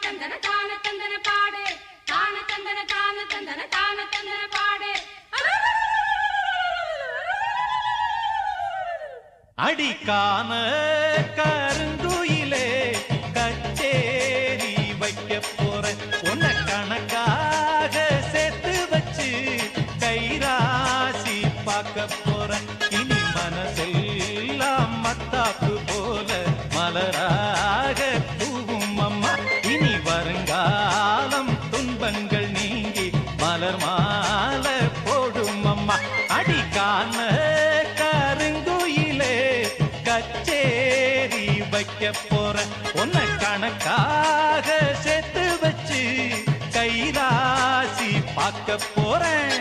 தந்தன தான தந்தன பாடு தான தந்தன தான தந்தன தான தந்தன பாடு அடிக்கான கருங்குயிலே கச்சேரி வைக்க போற உன்ன கணக்காக சேர்த்து வச்சு கைராசி பார்க்க போற இனி மனசெல்லாம் மத்தாப்பு போல மலராக தூவும் அம்மா இனி வருங்காலம் துன்பங்கள் நீங்கி மலர் மாலை போடும் அம்மா அடிக்கான கருங்குயிலே கச்சேரி வைக்க போற உன்னை கணக்காக சேர்த்து வச்சு கைராசி பார்க்க போறேன்.